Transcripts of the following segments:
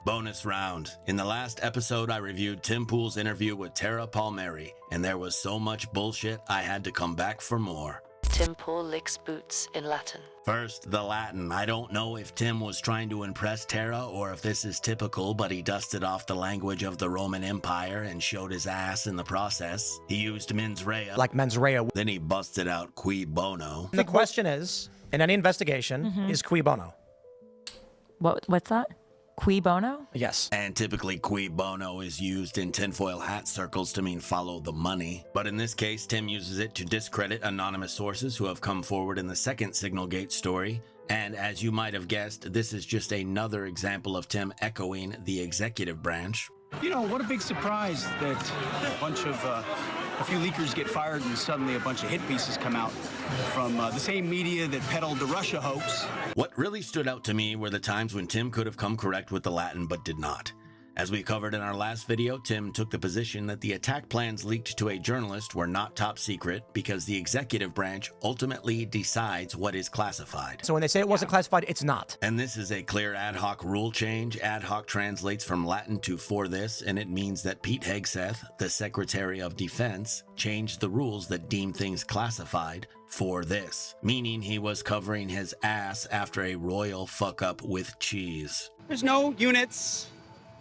Bonus round. In the last episode, I reviewed Tim Pool's interview with Tara Palmeri, and there was so much bullshit I had to come back for more. Tim Pool licks boots in Latin. First, the Latin. I don't know if Tim was trying to impress Tara or if this is typical, but he dusted off the language of the Roman Empire and showed his ass in the process. He used mens rea. Like mens rea. Then he busted out cui bono. The question is, in any investigation, is cui bono? What's that? Cui bono? Yes. And typically cui bono is used in tinfoil hat circles to mean follow the money. But in this case, Tim uses it to discredit anonymous sources who have come forward in the second Signalgate story. And as you might have guessed, this is just another example of Tim echoing the executive branch. You know, what a big surprise that a few leakers get fired and suddenly a bunch of hit pieces come out from the same media that peddled the Russia hoax. What really stood out to me were the times when Tim could have come correct with the Latin but did not. As we covered in our last video, Tim took the position that the attack plans leaked to a journalist were not top secret because the executive branch ultimately decides what is classified. So when they say it wasn't classified, it's not. And this is a clear ad hoc rule change. Ad hoc translates from Latin to for this, and it means that Pete Hegseth, the Secretary of Defense, changed the rules that deem things classified for this, meaning he was covering his ass after a royal fuck-up with cheese. There's no units,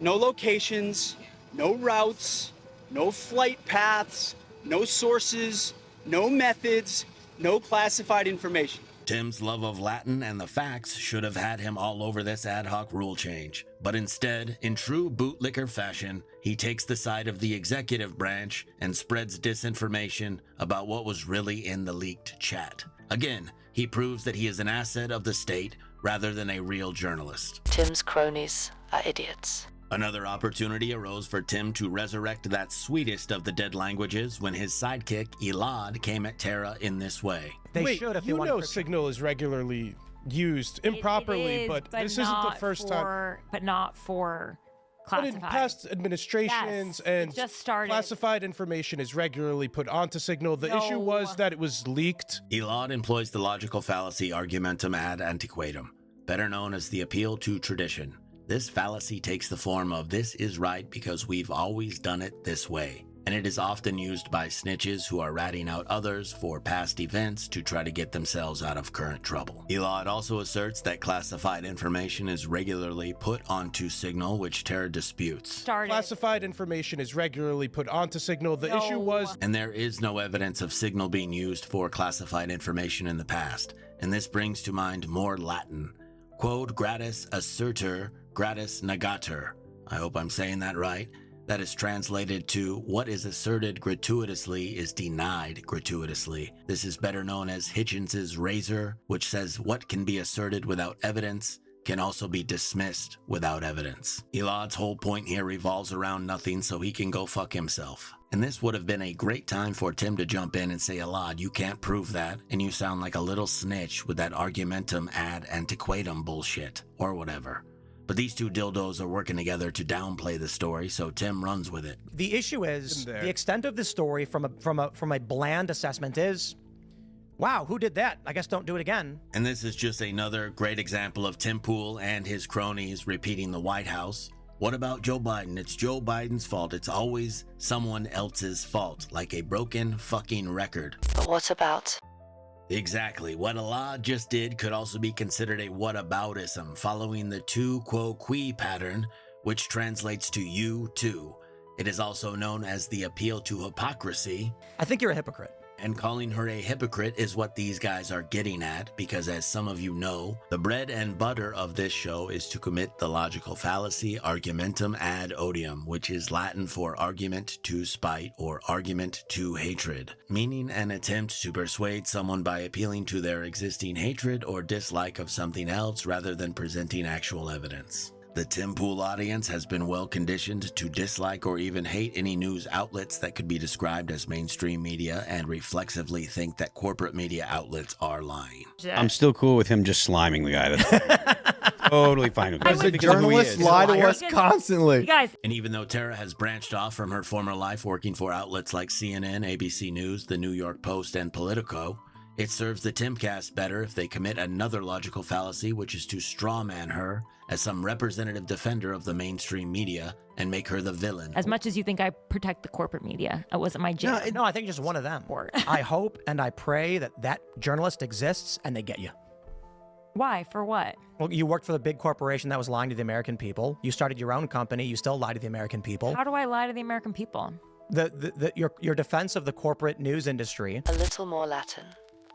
no locations, no routes, no flight paths, no sources, no methods, no classified information. Tim's love of Latin and the facts should have had him all over this ad hoc rule change. But instead, in true bootlicker fashion, he takes the side of the executive branch and spreads disinformation about what was really in the leaked chat. Again, he proves that he is an asset of the state rather than a real journalist. Tim's cronies are idiots. Another opportunity arose for Tim to resurrect that sweetest of the dead languages when his sidekick, Elad, came at Tara in this way. They should if they want to. Signal is regularly used improperly, but this isn't the first time. But not for classified. But in past administrations and just started. Classified information is regularly put onto Signal. The issue was that it was leaked. Elad employs the logical fallacy argumentum ad antiquatum, better known as the appeal to tradition. This fallacy takes the form of this is right because we've always done it this way, and it is often used by snitches who are ratting out others for past events to try to get themselves out of current trouble. Elad also asserts that classified information is regularly put onto Signal, which Tara disputes. Classified information is regularly put onto Signal. The issue was... And there is no evidence of Signal being used for classified information in the past, and this brings to mind more Latin. Quod gratis asserter gratis negator. I hope I'm saying that right. That is translated to what is asserted gratuitously is denied gratuitously. This is better known as Hitchens's razor, which says what can be asserted without evidence can also be dismissed without evidence. Elad's whole point here revolves around nothing, so he can go fuck himself. And this would have been a great time for Tim to jump in and say, Elad, you can't prove that, and you sound like a little snitch with that argumentum ad antiquatum bullshit, or whatever. But these two dildos are working together to downplay the story, so Tim runs with it. The issue is, the extent of the story from a bland assessment is, wow, who did that? I guess don't do it again. And this is just another great example of Tim Pool and his cronies repeating the White House. What about Joe Biden? It's Joe Biden's fault. It's always someone else's fault, like a broken fucking record. But what about? Exactly. What Elad just did could also be considered a whataboutism, following the tu quo qui pattern, which translates to you too. It is also known as the appeal to hypocrisy. I think you're a hypocrite. And calling her a hypocrite is what these guys are getting at, because as some of you know, the bread and butter of this show is to commit the logical fallacy argumentum ad odium, which is Latin for argument to spite or argument to hatred, meaning an attempt to persuade someone by appealing to their existing hatred or dislike of something else rather than presenting actual evidence. The Tim Pool audience has been well conditioned to dislike or even hate any news outlets that could be described as mainstream media and reflexively think that corporate media outlets are lying. I'm still cool with him just sliming the guy. That's totally fine with Because the journalists lie to us constantly. You guys. And even though Tara has branched off from her former life working for outlets like CNN, ABC News, The New York Post, and Politico, It serves the Timcast better if they commit another logical fallacy, which is to strawman her as some representative defender of the mainstream media and make her the villain. As much as you think I protect the corporate media, it wasn't my jam. No, I think just one of them. I hope and I pray that that journalist exists and they get you. Why? For what? Well, you worked for the big corporation that was lying to the American people. You started your own company. You still lie to the American people. How do I lie to the American people? Your defense of the corporate news industry. A little more Latin,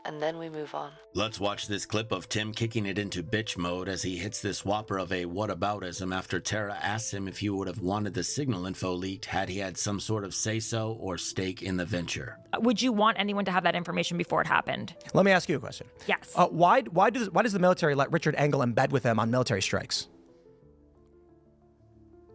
and then we move on. Let's watch this clip of Tim kicking it into bitch mode as he hits this whopper of a whataboutism after Tara asks him if he would have wanted the signal info leaked had he had some sort of say-so or stake in the venture. Would you want anyone to have that information before it happened? Let me ask you a question. Yes. Why does the military let Richard Engel embed with them on military strikes?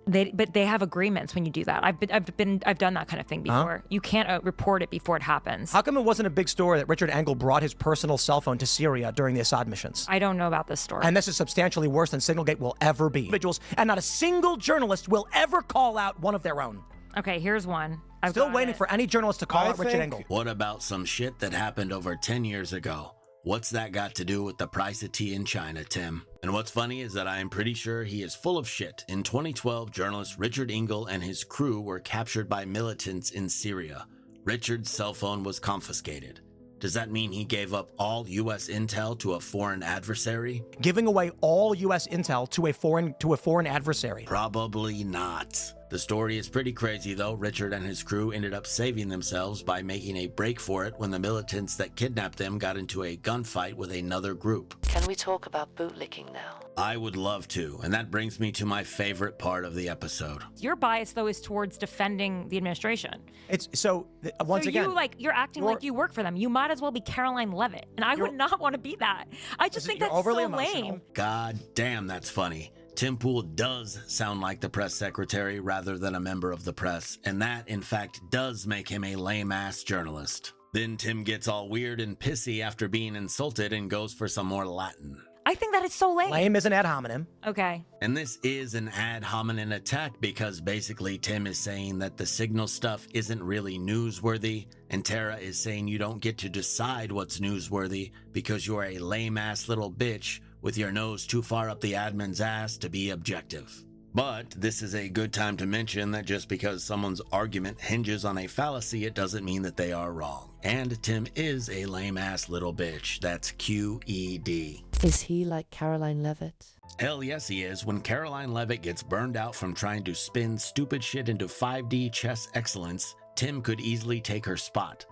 But they have agreements when you do that. I've done that kind of thing before. You can't report it before it happens. How come it wasn't a big story that Richard Engel brought his personal cell phone to Syria during the Assad missions? I don't know about this story. And this is substantially worse than Signalgate will ever be. Individuals, and not a single journalist will ever call out one of their own. Okay, here's one. Still waiting for any journalist to call out Richard Engel. What about some shit that happened over 10 years ago? What's that got to do with the price of tea in China, Tim? And what's funny is that I am pretty sure he is full of shit. In 2012, journalist Richard Engel and his crew were captured by militants in Syria. Richard's cell phone was confiscated. Does that mean he gave up all U.S. intel to a foreign adversary? Giving away all U.S. intel to a foreign adversary? Probably not. The story is pretty crazy though. Richard and his crew ended up saving themselves by making a break for it when the militants that kidnapped them got into a gunfight with another group. Can we talk about bootlicking now? I would love to, and that brings me to my favorite part of the episode. Your bias though is towards defending the administration. Once again, you're acting like you work for them. You might as well be Caroline Leavitt, and I would not want to be that. I just think that's so lame. God damn, that's funny. Tim Pool does sound like the press secretary rather than a member of the press, and that, in fact, does make him a lame-ass journalist. Then Tim gets all weird and pissy after being insulted and goes for some more Latin. I think that is so lame. Lame is an ad hominem. Okay. And this is an ad hominem attack because basically Tim is saying that the signal stuff isn't really newsworthy, and Tara is saying you don't get to decide what's newsworthy because you're a lame-ass little bitch with your nose too far up the admin's ass to be objective. But this is a good time to mention that just because someone's argument hinges on a fallacy, it doesn't mean that they are wrong. And Tim is a lame-ass little bitch. That's QED. Is he like Caroline Leavitt? Hell yes he is. When Caroline Leavitt gets burned out from trying to spin stupid shit into 5D chess excellence, Tim could easily take her spot.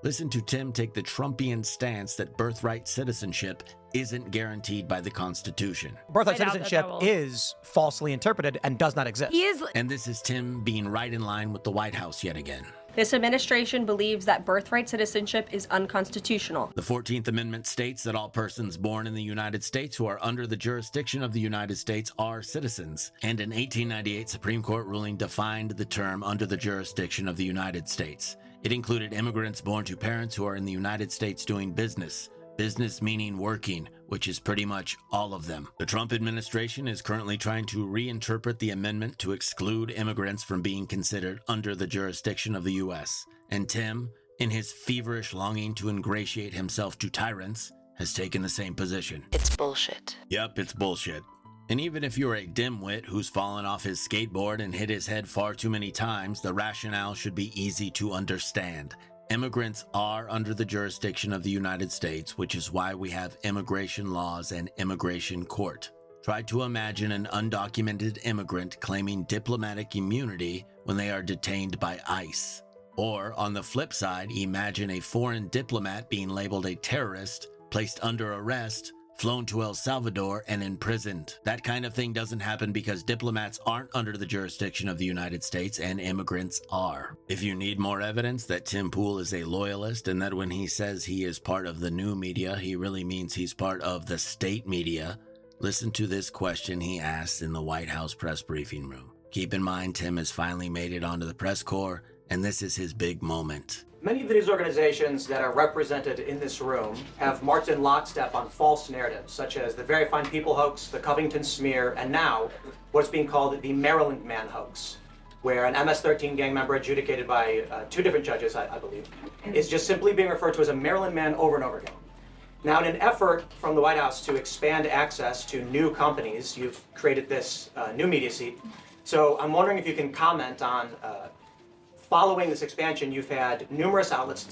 Listen to Tim take the Trumpian stance that birthright citizenship isn't guaranteed by the Constitution. Birthright citizenship is falsely interpreted and does not exist. And this is Tim being right in line with the White House yet again. This administration believes that birthright citizenship is unconstitutional. The 14th Amendment states that all persons born in the United States who are under the jurisdiction of the United States are citizens. And an 1898 Supreme Court ruling defined the term under the jurisdiction of the United States. It included immigrants born to parents who are in the United States doing business. Business meaning working, which is pretty much all of them. The Trump administration is currently trying to reinterpret the amendment to exclude immigrants from being considered under the jurisdiction of the U.S. And Tim, in his feverish longing to ingratiate himself to tyrants, has taken the same position. It's bullshit. Yep, it's bullshit. And even if you're a dimwit who's fallen off his skateboard and hit his head far too many times, the rationale should be easy to understand. Immigrants are under the jurisdiction of the United States, which is why we have immigration laws and immigration court. Try to imagine an undocumented immigrant claiming diplomatic immunity when they are detained by ICE. Or, on the flip side, imagine a foreign diplomat being labeled a terrorist, placed under arrest, flown to El Salvador, and imprisoned. That kind of thing doesn't happen because diplomats aren't under the jurisdiction of the United States and immigrants are. If you need more evidence that Tim Pool is a loyalist and that when he says he is part of the new media, he really means he's part of the state media, listen to this question he asked in the White House press briefing room. Keep in mind, Tim has finally made it onto the press corps, and this is his big moment. Many of these organizations that are represented in this room have marched in lockstep on false narratives, such as the Very Fine People hoax, the Covington smear, and now what's being called the Maryland Man hoax, where an MS-13 gang member adjudicated by two different judges, I believe, is just simply being referred to as a Maryland Man over and over again. Now, in an effort from the White House to expand access to new companies, you've created this new media seat. So I'm wondering if you can comment on, following this expansion, you've had numerous outlets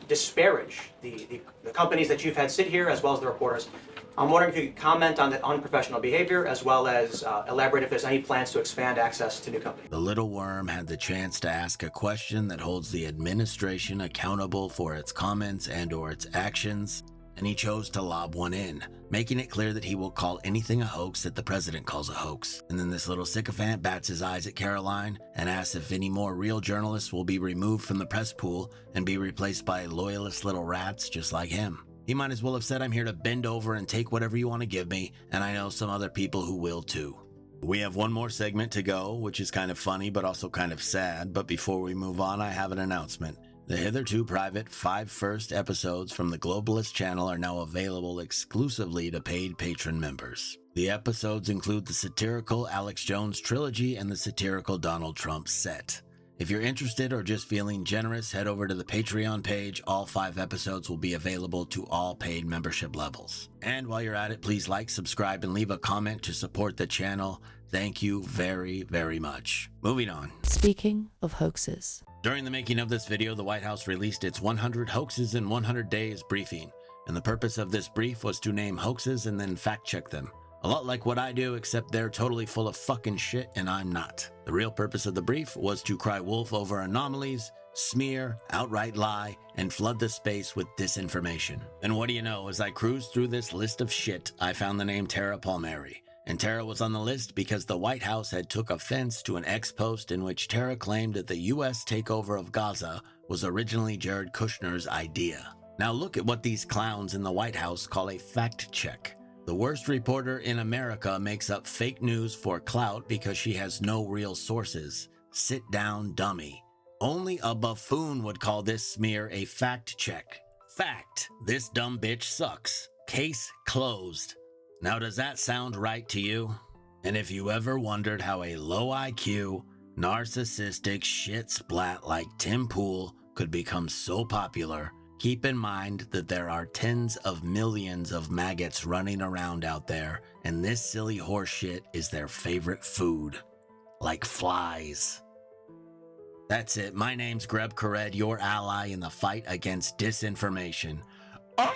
disparage the companies that you've had sit here, as well as the reporters. I'm wondering if you could comment on that unprofessional behavior, as well as elaborate if there's any plans to expand access to new companies. The little worm had the chance to ask a question that holds the administration accountable for its comments and/or its actions, and he chose to lob one in, making it clear that he will call anything a hoax that the president calls a hoax. And then this little sycophant bats his eyes at Caroline and asks if any more real journalists will be removed from the press pool and be replaced by loyalist little rats just like him. He might as well have said, I'm here to bend over and take whatever you want to give me, and I know some other people who will too. We have one more segment to go, which is kind of funny but also kind of sad, but before we move on, I have an announcement. The hitherto private 5 first episodes from the Globalist channel are now available exclusively to paid patron members. The episodes include the satirical Alex Jones trilogy and the satirical Donald Trump set. If you're interested or just feeling generous, head over to the Patreon page. All 5 episodes will be available to all paid membership levels. And while you're at it, please like, subscribe, and leave a comment to support the channel. Thank you very, very much. Moving on. Speaking of hoaxes. During the making of this video, the White House released its 100 Hoaxes in 100 Days briefing. And the purpose of this brief was to name hoaxes and then fact check them. A lot like what I do, except they're totally full of fucking shit and I'm not. The real purpose of the brief was to cry wolf over anomalies, smear, outright lie, and flood the space with disinformation. And what do you know, as I cruised through this list of shit, I found the name Tara Palmeri. And Tara was on the list because the White House had took offense to an ex-post in which Tara claimed that the U.S. takeover of Gaza was originally Jared Kushner's idea. Now look at what these clowns in the White House call a fact check. The worst reporter in America makes up fake news for clout because she has no real sources. Sit down, dummy. Only a buffoon would call this smear a fact check. Fact. This dumb bitch sucks. Case closed. Now does that sound right to you? And if you ever wondered how a low IQ, narcissistic shit splat like Tim Pool could become so popular, keep in mind that there are tens of millions of maggots running around out there, and this silly horseshit is their favorite food. Like flies. That's it. My name's Greb Kered, your ally in the fight against disinformation. Oh!